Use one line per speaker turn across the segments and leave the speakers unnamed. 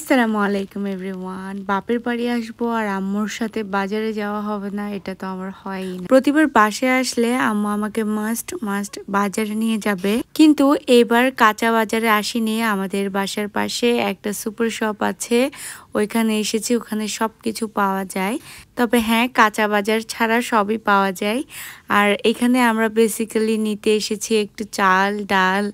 আসসালামু আলাইকুম এভরিওয়ান। বাপের বাড়ি আসবো আর আম্মুর সাথে বাজারে যাওয়া হবে না, এটা তো আমার হয়ই না। প্রতিবার বাসায় আসলে আম্মু আমাকে মাস্ট বাজারে নিয়ে যাবে, কিন্তু এবার কাঁচা বাজারে আসিনি। আমাদের বাসার পাশে একটা সুপার শপ আছে, ওইখানে এসেছি। ওখানে সব কিছু পাওয়া যায়, তবে হ্যাঁ, কাঁচা বাজার ছাড়া সবই পাওয়া যায়। আর এখানে আমরা বেসিক্যালি নিতে এসেছি একটু চাল, ডাল,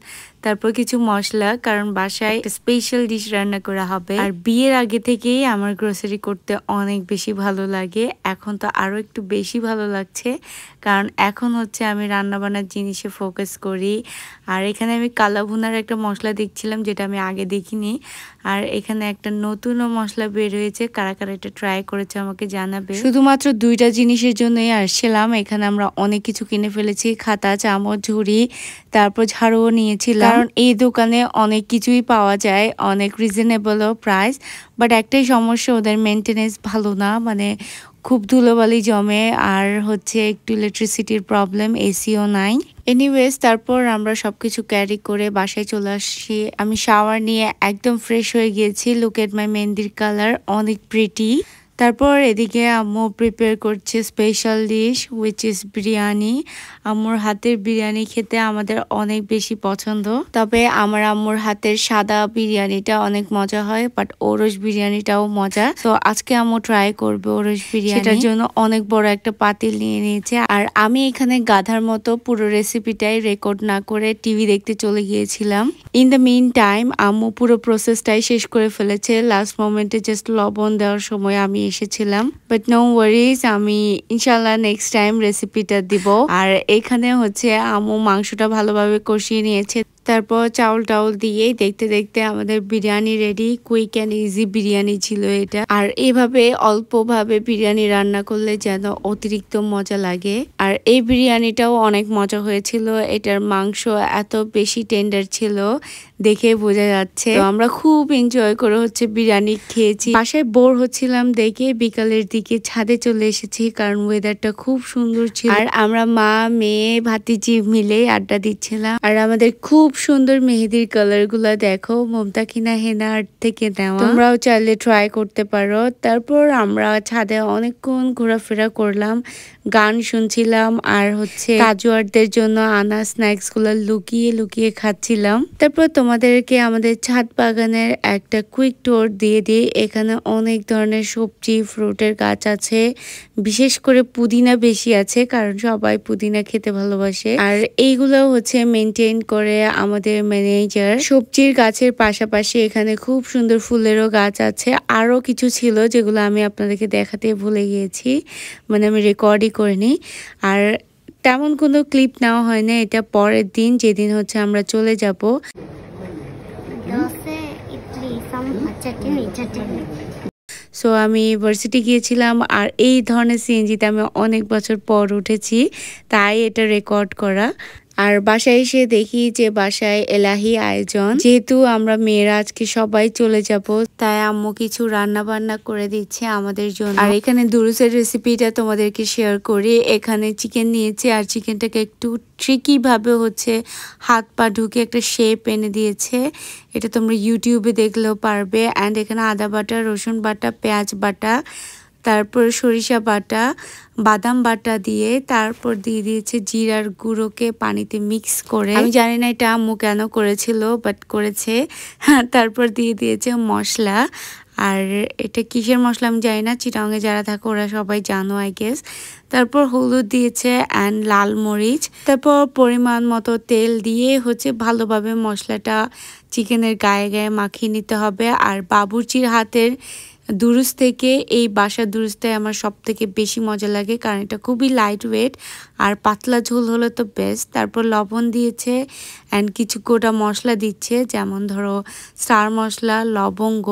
তারপর কিছু মশলা, কারণ বাসায় একটা স্পেশাল ডিশ রান্না করা হবে। আর বিয়ের আগে থেকেই আমার গ্রোসারি করতে অনেক বেশি ভালো লাগে, এখন তো আরো একটু বেশি ভালো লাগছে, কারণ এখন হচ্ছে আমি রান্না বান্নার জিনিসে ফোকাস করি। আর এখানে আমি কালা ভুনার একটা মশলা দেখছিলাম, যেটা আমি আগে দেখিনি। আর এখানে একটা নতুনও মশলা বের হয়েছে, কারা কারা এটা ট্রাই করেছে আমাকে জানাবে। শুধুমাত্র দুইটা জিনিসের জন্যই আসছিলাম। এখানে আমরা অনেক কিছু কিনে ফেলেছি, খাতা, চামচ, ঝুড়ি, তারপর ঝাড়ুও নিয়েছিলাম, কারণ এই দোকানে অনেক কিছুই পাওয়া যায়, অনেক রিজনেবলও প্রাইস। বাট একটাই সমস্যা, ওদের মেনটেনেন্স ভালো না, মানে খুব ধুলোবালি জমে, আর হচ্ছে একটু ইলেকট্রিসিটির প্রবলেম, এসিও নাই। এনিওয়েজ, তারপর আমরা সবকিছু ক্যারি করে বাসায় চলে আসছি। আমি শাওয়ার নিয়ে একদম ফ্রেশ হয়ে গিয়েছি। লুক এট মাই মেহেন্দির কালার, অনেক প্রিটি। তারপর এদিকে আম্মু প্রিপেয়ার করছে special dish, which is biryani. আম্মুর হাতের বিরিয়ানি খেতে আমাদের অনেক বেশি পছন্দ, তবে আমার আম্মুর হাতের সাদা বিরিয়ানিটা অনেক মজা হয়, বাট ওরস বিরিয়ানিটাও মজা। তো আজকে আম্মু ট্রাই করবে ওরস বিরিয়ানি, সেটার জন্য অনেক বড় একটা পাতিল নিয়ে নিয়েছে। আর আমি এখানে গাধার মতো পুরো রেসিপিটাই রেকর্ড না করে টিভি দেখতে চলে গিয়েছিলাম। ইন দ্য মিন টাইম আম্মু পুরো প্রসেসটাই শেষ করে ফেলেছে। লাস্ট মোমেন্টে জাস্ট লবণ দেওয়ার সময় আমি এসেছিলাম, বাট নো ওয়ারিজ, আমি ইনশাল্লাহ নেক্সট টাইম রেসিপিটা দিব। আর এখানে হচ্ছে আম্মু মাংসটা ভালোভাবে কষিয়ে নিয়েছে, তারপর চাউল টাউল দিয়ে দেখতে দেখতে আমাদের biryani ready. Quick and easy biryani ছিল এটা। আর এভাবে অল্পভাবে বিরিয়ানি রান্না করলে যেন অতিরিক্ত মজা লাগে। আর এই বিরিয়ানিটাও অনেক মজা হয়েছিল, এটার মাংস এত বেশি টেন্ডার ছিল, দেখে বোঝা যাচ্ছে। তো আমরা খুব এনজয় করে হচ্ছে বিরিয়ানি খেয়েছি। বাসায় বোর হচ্ছিলাম দেখে বিকালের দিকে ছাদে চলে এসেছি, কারণ ওয়েদারটা খুব সুন্দর ছিল। আর আমরা মা, মেয়ে, ভাতিজি মিলে আড্ডা দিচ্ছিলাম। আর আমাদের খুব সুন্দর মেহেদির কালার গুলা দেখো, মুমতাকিনা হেনা আর্ট থেকে নেওয়া। তোমরাও চাইলে ট্রাই করতে পারো। তারপর আমরা ছাদে অনেকক্ষণ ঘোরাফেরা করলাম, গান শুনছিলাম, আর হচ্ছে কাজুয়ারদের জন্য আনা স্ন্যাক্স গুলা লুকিয়ে লুকিয়ে খাচ্ছিলাম। তারপর তোমাদেরকে আমাদের ছাদ বাগানের একটা কুইক ট্যুর দিয়ে দিই। এখানে অনেক ধরনের সবজি, ফ্রুটের গাছ আছে, বিশেষ করে পুদিনা বেশি আছে, কারণ সবাই পুদিনা খেতে ভালোবাসে। আর এইগুলো হচ্ছে মেনটেন করে আমাদের ম্যানেজার। সবজির গাছের পাশাপাশি এখানে খুব সুন্দর ফুলেরও গাছ আছে। আরো কিছু ছিল যেগুলো আমি আপনাদেরকে দেখাতে ভুলে গিয়েছি, মানে আমি রেকর্ডই করিনি। আর তেমন কোনো ক্লিপ নেওয়া হয় না, এটা পরের দিন, যেদিন হচ্ছে আমরা চলে যাব। সো আমি ইউনিভার্সিটি গিয়েছিলাম, আর এই ধরনের সিএনজিতে আমি অনেক বছর পর উঠেছি, তাই এটা রেকর্ড করা। আর বাসায় এসে দেখি যে বাসায় এলাহি আয়োজন, যেহেতু আমরা মেয়েরা আজকে সবাই চলে যাব, তাই আম্মু কিছু রান্না বান্না করে দিচ্ছে আমাদের জন্য। আর এখানে দুরুসের রেসিপিটা তোমাদেরকে শেয়ার করি। এখানে চিকেন নিয়েছে, আর চিকেনটাকে একটু ট্রিকি ভাবে হচ্ছে হাত পা ঢুকে একটা শেপ এনে দিয়েছে, এটা তোমরা ইউটিউবে দেখলেও পারবে। অ্যান্ড এখানে আদা বাটা, রসুন বাটা, পেঁয়াজ বাটা, তারপর সরিষা বাটা, বাদাম বাটা দিয়ে, তারপর দিয়ে দিয়েছে জিরার গুঁড়োকে পানিতে মিক্স করে। আমি জানি না এটা আম্মু কেন করেছিল, বাট করেছে। তারপর দিয়ে দিয়েছে মশলা, আর এটা কিসের মশলা আমি জানি না, চিটাংয়ে যারা থাকে ওরা সবাই জানো আই গেস। তারপর হলুদ দিয়েছে অ্যান্ড লাল মরিচ, তারপর পরিমাণ মতো তেল দিয়ে হচ্ছে ভালোভাবে মশলাটা চিকেনের গায়ে গায়ে মাখিয়ে নিতে হবে। আর বাবুর্চির হাতের দুরুস থেকে এই বাসার দুরুসটাই আমার সব থেকে বেশি মজা লাগে, কারণ এটা খুবই লাইট ওয়েট আর পাতলা ঝোল হলে তো বেস্ট। তারপর লবণ দিয়েছে অ্যান্ড কিছু গোটা মশলা দিচ্ছে, যেমন ধরো স্টার মশলা, লবঙ্গ,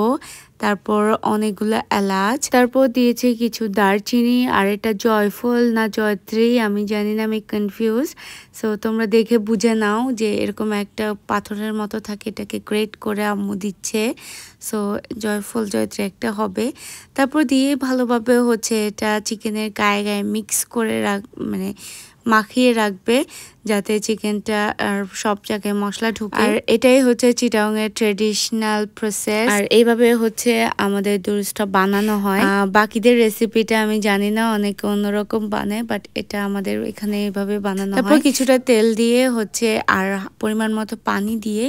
তারপর অনেকগুলো এলাচ, তারপর দিয়েছে কিছু দারচিনি। আর এটা জয়ফল না জয়ত্রী আমি জানি না, আমি কনফিউজ। সো তোমরা দেখে বুঝে নাও যে এরকম একটা পাথরের মতো থাকে, এটাকে গ্রেট করে আম্মু দিচ্ছে। সো জয়ফল জয়ত্রী একটা হবে। তারপর দিয়ে ভালোভাবে হচ্ছে এটা চিকেনের গায়ে গায়ে মিক্স করে মানে মাখিয়ে রাখবে যাতে চিকেনটা আর সব জায়গায় মশলা ঢুকে। আর এটাই হচ্ছে চিটাং এর ট্রেডিশনাল প্রসেস। আর এইভাবে হচ্ছে আমাদের দুরুসটা বানানো হয়। বাকিদের রেসিপিটা আমি জানি না, অনেকে অন্যরকম বানায়, বাট এটা আমাদের এখানে এইভাবে বানানো হয়। তারপর কিছুটা তেল দিয়ে হচ্ছে আর পরিমাণ মতো পানি দিয়ে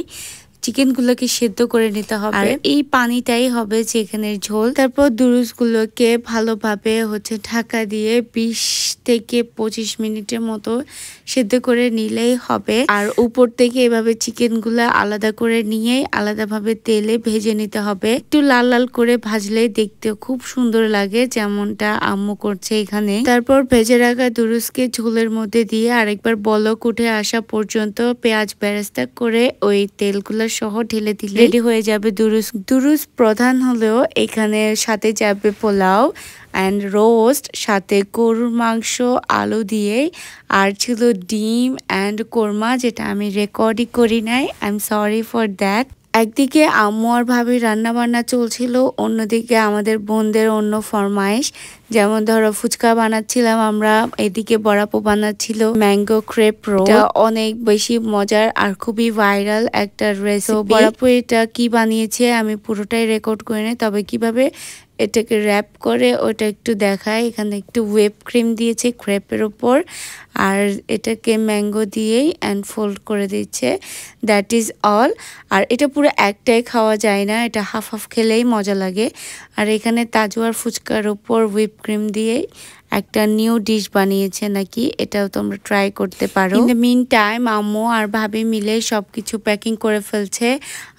চিকেনগুলোকে সেদ্ধ করে নিতে হবে। আর এই পানিটাই হবে চিকেনের ঝোল। তারপর দুরুসগুলোকে ভালোভাবে হচ্ছে ঢাকা দিয়ে 20 থেকে 25 মিনিটের মতো সেদ্ধ করে নিলেই হবে। আর উপর থেকে এভাবে চিকেনগুলো আলাদা করে নিয়ে আলাদাভাবে তেলে ভেজে নিতে হবে। একটু লাল লাল করে ভাজলে দেখতে খুব সুন্দর লাগে, যেমনটা আম্মু করছে এখানে। তারপর ভেজে রাখা দুরুসকে ঝোলের মধ্যে দিয়ে আরেকবার বলক উঠে আসা পর্যন্ত পেঁয়াজ বেরেস্তা করে ওই তেলগুলো সহ ঢেলে দিলে রেডি হয়ে যাবে দুরুস। দুরুস প্রধান হলেও এখানে সাথে যাবে পোলাও অ্যান্ড রোস্ট, সাথে গরুর মাংস আলু দিয়ে, আর ছিল ডিম অ্যান্ড কোরমা, যেটা আমি রেকর্ডই করি নাই, I am sorry for that. একদিকে আম্মু আর ভাবি রান্না বান্না চলছিল, অন্যদিকে আমাদের বোনদের অন্য ফরমাইশ, যেমন ধরো ফুচকা বানাচ্ছিলাম আমরা, এদিকে বড়াপো বানাচ্ছিল ম্যাঙ্গো ক্রেপ রোল। এটা অনেক বেশি মজার আর খুবই ভাইরাল একটা রেসিপি। বড়াপো এটা কি বানিয়েছে আমি পুরোটাই রেকর্ড করি না, তবে কিভাবে এটাকে র্যাপ করে ওটা একটু দেখায়। এখানে একটু হুইপ ক্রিম দিয়েছে ক্রেপের উপর, আর এটাকে ম্যাঙ্গো দিয়েই অ্যান্ড ফোল্ড করে দিচ্ছে, দ্যাট ইজ অল। আর এটা পুরো একটাই খাওয়া যায় না, এটা হাফ হাফ খেলেই মজা লাগে। আর এখানে তাজুয়ার ফুচকার উপর হুইপ ক্রিম দিয়ে একটা নিউ ডিশ বানিয়েছে নাকি, এটাও তোমরা ট্রাই করতে পারো। ইন দ্য মিন টাইম আম্মু আর ভাবি মিলে সবকিছু প্যাকিং করে ফেলছে,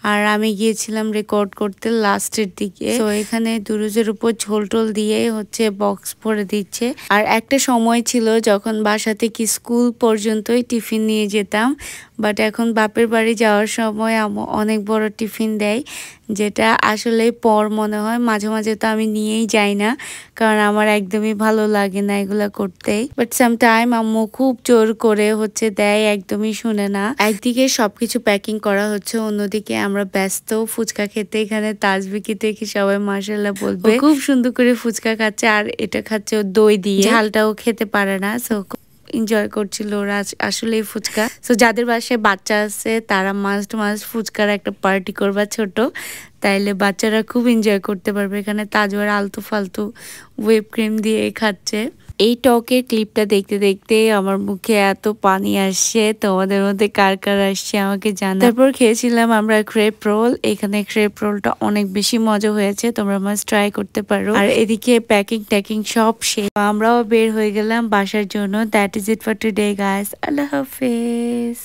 আর আমি গিয়েছিলাম রেকর্ড করতে লাস্টের দিকে। তো এখানে দুরুজের উপর ঝোল টোল দিয়ে হচ্ছে বক্স ভরে দিচ্ছে। আর একটা সময় ছিল যখন বাসা থেকে স্কুল পর্যন্তই টিফিন নিয়ে যেতাম, বাট এখন বাপের বাড়ি যাওয়ার সময় অনেক বড় টিফিন দেয়, যেটা আসলে পর মনে হয়। মাঝে মাঝে তো আমি নিয়েই যাই না, কারণ আমার একদমই ভালো লাগে না এগুলা করতে। বাট সামটাইম আম্মু খুব জোর করে হচ্ছে দেয়, একদমই শুনে না। একদিকে সবকিছু প্যাকিং করা হচ্ছে, অন্যদিকে আমরা ব্যস্ত ফুচকা খেতে। এখানে তাজবিকে দেখে সবাই মাশাআল্লাহ বলবে, খুব সুন্দর করে ফুচকা খাচ্ছে, আর এটা খাচ্ছে ও দই দিয়ে, ঝালটাও খেতে পারে না। সো এনজয় করছিল ওরা আসলে ফুচকা। সো যাদের বাসায় বাচ্চা আছে তারা মাস্ট ফুচকার একটা পার্টি করবা ছোট, তাইলে বাচ্চারা খুব এনজয় করতে পারবে। এখানে তাজওয়ার আলতু ফালতু হুইপ ক্রিম দিয়ে খাচ্ছে। এই টকের ক্লিপটা দেখতে দেখতে আমার মুখে এত পানি আসছে, তোমাদের মধ্যে কার কার আসছে আমাকে জানা। তারপর খেয়েছিলাম আমরা ক্রেপ রোল। এখানে ক্রেপ রোলটা অনেক বেশি মজা হয়েছে, তোমরা মাস্ট ট্রাই করতে পারো। আর এদিকে প্যাকিং ট্যাকিং সব শেষ, আমরাও বের হয়ে গেলাম বাসার জন্য। That is it for today guys, আল্লাহ হাফেজ।